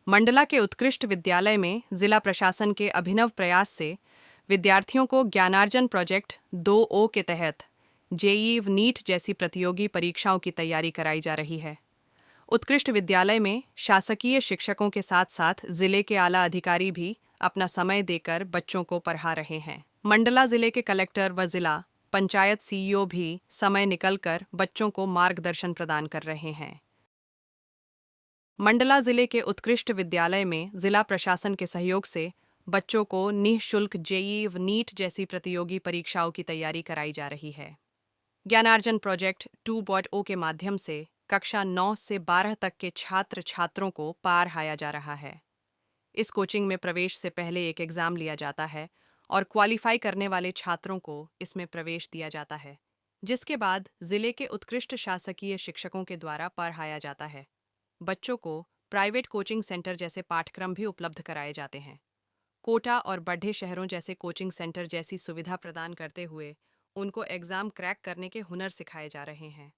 मंडला के उत्कृष्ट विद्यालय में जिला प्रशासन के अभिनव प्रयास से विद्यार्थियों को ज्ञानार्जन प्रोजेक्ट 2O के तहत जेईई नीट जैसी प्रतियोगी परीक्षाओं की तैयारी कराई जा रही है। उत्कृष्ट विद्यालय में शासकीय शिक्षकों के साथ साथ जिले के आला अधिकारी भी अपना समय देकर बच्चों को पढ़ा रहे हैं। मंडला जिले के कलेक्टर व जिला पंचायत सीईओ भी समय निकलकर बच्चों को मार्गदर्शन प्रदान कर रहे हैं। मंडला जिले के उत्कृष्ट विद्यालय में जिला प्रशासन के सहयोग से बच्चों को निःशुल्क जेईई व नीट जैसी प्रतियोगी परीक्षाओं की तैयारी कराई जा रही है। ज्ञानार्जन प्रोजेक्ट 2.0 के माध्यम से कक्षा 9 से 12 तक के छात्र छात्रों को पढ़ाया जा रहा है। इस कोचिंग में प्रवेश से पहले एक एग्जाम लिया जाता है और क्वालिफाई करने वाले छात्रों को इसमें प्रवेश दिया जाता है, जिसके बाद जिले के उत्कृष्ट शासकीय शिक्षकों के द्वारा पढ़ाया जाता है। बच्चों को प्राइवेट कोचिंग सेंटर जैसे पाठ्यक्रम भी उपलब्ध कराए जाते हैं। कोटा और बड़े शहरों जैसे कोचिंग सेंटर जैसी सुविधा प्रदान करते हुए उनको एग्जाम क्रैक करने के हुनर सिखाए जा रहे हैं।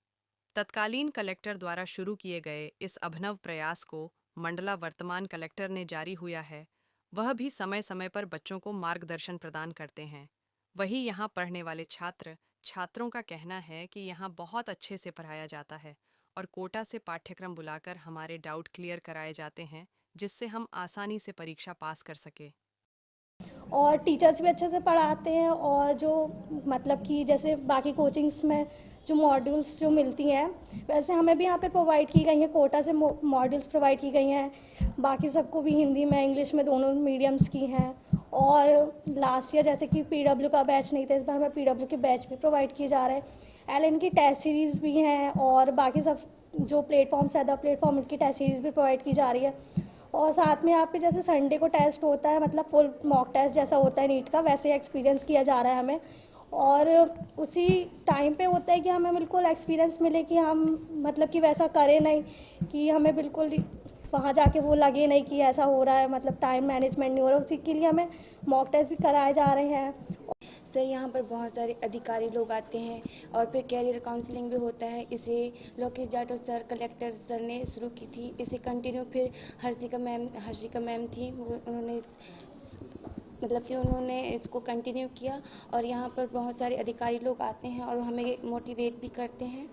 तत्कालीन कलेक्टर द्वारा शुरू किए गए इस अभिनव प्रयास को मंडला वर्तमान कलेक्टर ने जारी हुआ है। वह भी समय समय पर बच्चों को मार्गदर्शन प्रदान करते हैं। वही यहाँ पढ़ने वाले छात्रों का कहना है कि यहाँ बहुत अच्छे से पढ़ाया जाता है और कोटा से पाठ्यक्रम बुलाकर हमारे डाउट क्लियर कराए जाते हैं, जिससे हम आसानी से परीक्षा पास कर सके। और टीचर्स भी अच्छे से पढ़ाते हैं और जो मतलब कि जैसे बाकी कोचिंग्स में जो मॉड्यूल्स जो मिलती हैं वैसे हमें भी यहाँ पे प्रोवाइड की गई हैं। कोटा से मॉड्यूल्स प्रोवाइड की गई हैं। बाकी सबको भी हिंदी में इंग्लिश में दोनों मीडियम्स की हैं। और लास्ट ईयर जैसे कि पीडब्ल्यू का बैच नहीं था, इस बार हमें पीडब्ल्यू के बैच भी प्रोवाइड किए जा रहे हैं। एलएन की टेस्ट सीरीज़ भी हैं और बाकी सब जो प्लेटफॉर्म्स है, अदर प्लेटफॉर्म उनकी टेस्ट सीरीज़ भी प्रोवाइड की जा रही है। और साथ में यहाँ पे जैसे संडे को टेस्ट होता है, मतलब फुल मॉक टेस्ट जैसा होता है नीट का, वैसे एक्सपीरियंस किया जा रहा है हमें। और उसी टाइम पे होता है कि हमें बिल्कुल एक्सपीरियंस मिले कि हम मतलब कि वैसा करें नहीं, कि हमें बिल्कुल वहाँ जाके वो लगे नहीं कि ऐसा हो रहा है, मतलब टाइम मैनेजमेंट नहीं हो रहा। उसी के लिए हमें मॉक टेस्ट भी कराए जा रहे हैं। सर यहाँ पर बहुत सारे अधिकारी लोग आते हैं और फिर कैरियर काउंसलिंग भी होता है। इसे Lokesh Jatav sir, collector sir ने शुरू की थी। इसे कंटिन्यू फिर हर्षिका मैम थी, वो उन्होंने मतलब कि उन्होंने इसको कंटिन्यू किया। और यहाँ पर बहुत सारे अधिकारी लोग आते हैं और हमें मोटिवेट भी करते हैं।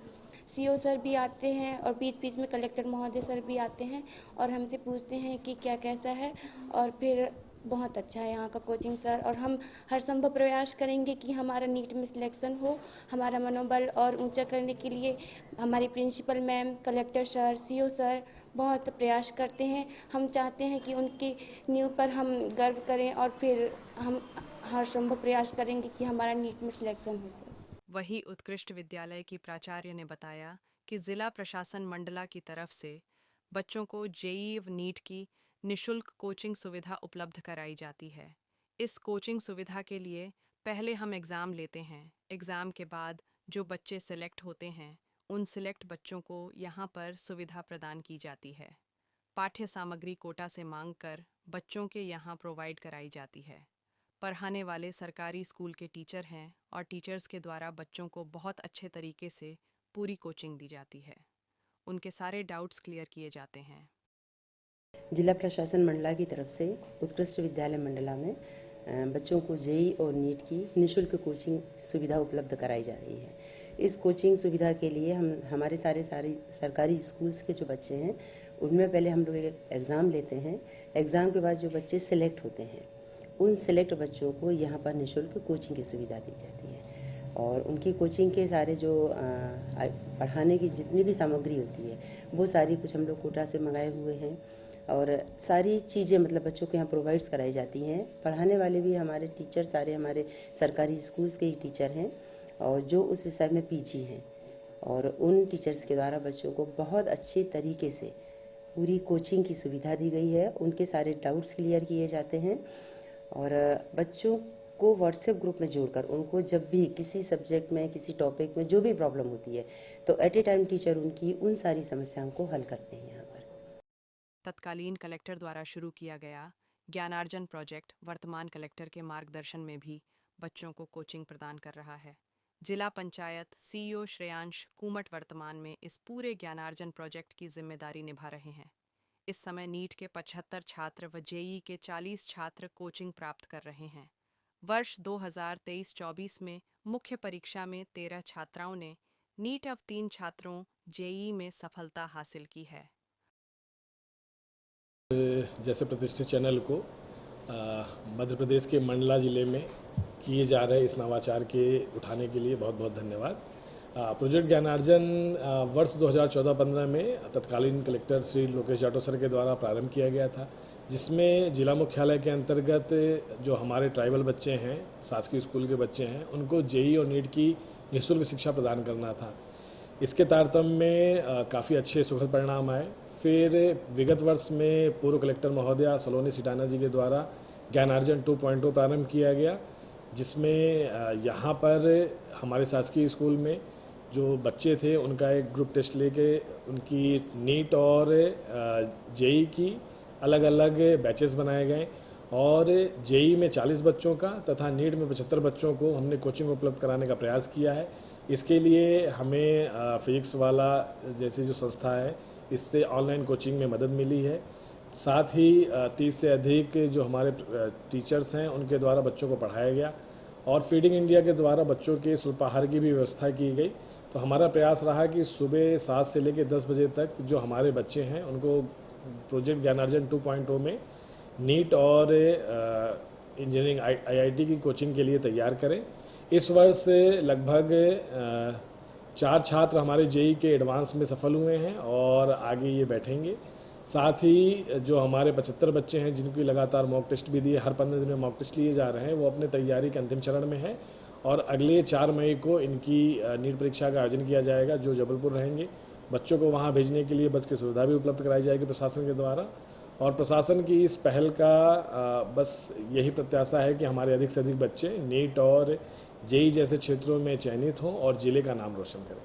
सीओ सर भी आते हैं और बीच बीच में कलेक्टर महोदय सर भी आते हैं और हमसे पूछते हैं कि क्या कैसा है। और फिर बहुत अच्छा है यहाँ का कोचिंग सर, और हम हर संभव प्रयास करेंगे कि हमारा नीट में सिलेक्शन हो। हमारा मनोबल और ऊंचा करने के लिए हमारी principal ma'am, collector sir, CO sir बहुत प्रयास करते हैं। हम चाहते हैं कि उनकी नींव पर हम गर्व करें और फिर हम हर संभव प्रयास करेंगे कि हमारा नीट में सिलेक्शन हो सके। वही उत्कृष्ट विद्यालय की प्राचार्य ने बताया कि जिला प्रशासन मंडला की तरफ से बच्चों को जेईई व नीट की निशुल्क कोचिंग सुविधा उपलब्ध कराई जाती है। इस कोचिंग सुविधा के लिए पहले हम एग्ज़ाम लेते हैं। एग्ज़ाम के बाद जो बच्चे सेलेक्ट होते हैं, उन सिलेक्ट बच्चों को यहाँ पर सुविधा प्रदान की जाती है। पाठ्य सामग्री कोटा से मांग कर बच्चों के यहाँ प्रोवाइड कराई जाती है। पढ़ाने वाले सरकारी स्कूल के टीचर हैं और टीचर्स के द्वारा बच्चों को बहुत अच्छे तरीके से पूरी कोचिंग दी जाती है। उनके सारे डाउट्स क्लियर किए जाते हैं। जिला प्रशासन मंडला की तरफ से उत्कृष्ट विद्यालय मंडला में बच्चों को जेईई और नीट की निःशुल्क कोचिंग सुविधा उपलब्ध कराई जा रही है। इस कोचिंग सुविधा के लिए हम हमारे सारे सरकारी स्कूल्स के जो बच्चे हैं उनमें पहले हम लोग एक एग्ज़ाम लेते हैं। एग्ज़ाम के बाद जो बच्चे सेलेक्ट होते हैं उन सेलेक्ट बच्चों को यहाँ पर निःशुल्क कोचिंग की सुविधा दी जाती है। और उनकी कोचिंग के सारे जो पढ़ाने की जितनी भी सामग्री होती है वो सारी कुछ हम लोग कोटा से मंगाए हुए हैं। और सारी चीज़ें मतलब बच्चों के यहाँ प्रोवाइड्स कराई जाती हैं। पढ़ाने वाले भी हमारे टीचर सारे हमारे सरकारी स्कूल्स के ही टीचर हैं और जो उस विषय में पीजी हैं। और उन टीचर्स के द्वारा बच्चों को बहुत अच्छे तरीके से पूरी कोचिंग की सुविधा दी गई है। उनके सारे डाउट्स क्लियर किए जाते हैं और बच्चों को व्हाट्सएप ग्रुप में जोड़कर उनको जब भी किसी सब्जेक्ट में, किसी टॉपिक में जो भी प्रॉब्लम होती है तो एट ए टाइम टीचर उनकी उन सारी समस्याओं को हल करते हैं यहाँ पर। तत्कालीन कलेक्टर द्वारा शुरू किया गया ज्ञानार्जन प्रोजेक्ट वर्तमान कलेक्टर के मार्गदर्शन में भी बच्चों को कोचिंग प्रदान कर रहा है। जिला पंचायत सीईओ श्रेयांश कुमट वर्तमान में इस पूरे ज्ञानार्जन प्रोजेक्ट की जिम्मेदारी निभा रहे हैं। इस समय नीट के 75 छात्र व जेईई के 40 छात्र कोचिंग प्राप्त कर रहे हैं। वर्ष 2023-24 में मुख्य परीक्षा में 13 छात्राओं ने, नीट अब 3 छात्रों जेईई में सफलता हासिल की है। जैसे प्रतिष्ठित चैनल को मध्य प्रदेश के मंडला जिले में किए जा रहे इस नवाचार के उठाने के लिए बहुत बहुत धन्यवाद। प्रोजेक्ट ज्ञानार्जन वर्ष 2014-15 में तत्कालीन कलेक्टर श्री लोकेश जाटव सर के द्वारा प्रारंभ किया गया था, जिसमें जिला मुख्यालय के अंतर्गत जो हमारे ट्राइबल बच्चे हैं, शासकीय स्कूल के बच्चे हैं, उनको जेईई और नीट की निःशुल्क शिक्षा प्रदान करना था। इसके तारतम्य में काफ़ी अच्छे सुखद परिणाम आए। फिर विगत वर्ष में पूर्व कलेक्टर महोदया सलोनी सिटाना जी के द्वारा ज्ञानार्जन 2.0 प्रारंभ किया गया, जिसमें यहाँ पर हमारे शासकीय स्कूल में जो बच्चे थे उनका एक ग्रुप टेस्ट लेके उनकी नीट और जेईई की अलग अलग बैचेस बनाए गए और जेईई में 40 बच्चों का तथा नीट में 75 बच्चों को हमने कोचिंग उपलब्ध कराने का प्रयास किया है। इसके लिए हमें फिजिक्स वाला जैसी जो संस्था है, इससे ऑनलाइन कोचिंग में मदद मिली है। साथ ही 30 से अधिक जो हमारे टीचर्स हैं उनके द्वारा बच्चों को पढ़ाया गया और फीडिंग इंडिया के द्वारा बच्चों के स्वल्पाहार की भी व्यवस्था की गई। तो हमारा प्रयास रहा कि सुबह 7 से लेकर 10 बजे तक जो हमारे बच्चे हैं उनको प्रोजेक्ट ज्ञानार्जन 2.0 में नीट और इंजीनियरिंग आईआईटी की कोचिंग के लिए तैयार करें। इस वर्ष लगभग 4 छात्र हमारे जेईई के एडवांस में सफल हुए हैं और आगे ये बैठेंगे। साथ ही जो हमारे 75 बच्चे हैं जिनकी लगातार मॉक टेस्ट भी दिए, हर 15 दिन में मॉक टेस्ट लिए जा रहे हैं, वो अपने तैयारी के अंतिम चरण में है और अगले 4 मई को इनकी नीट परीक्षा का आयोजन किया जाएगा, जो जबलपुर रहेंगे। बच्चों को वहाँ भेजने के लिए बस की सुविधा भी उपलब्ध कराई जाएगी प्रशासन के द्वारा और प्रशासन की इस पहल का बस यही प्रत्याशा है कि हमारे अधिक से अधिक बच्चे नीट और जेईई जैसे क्षेत्रों में चयनित हों और जिले का नाम रोशन करें।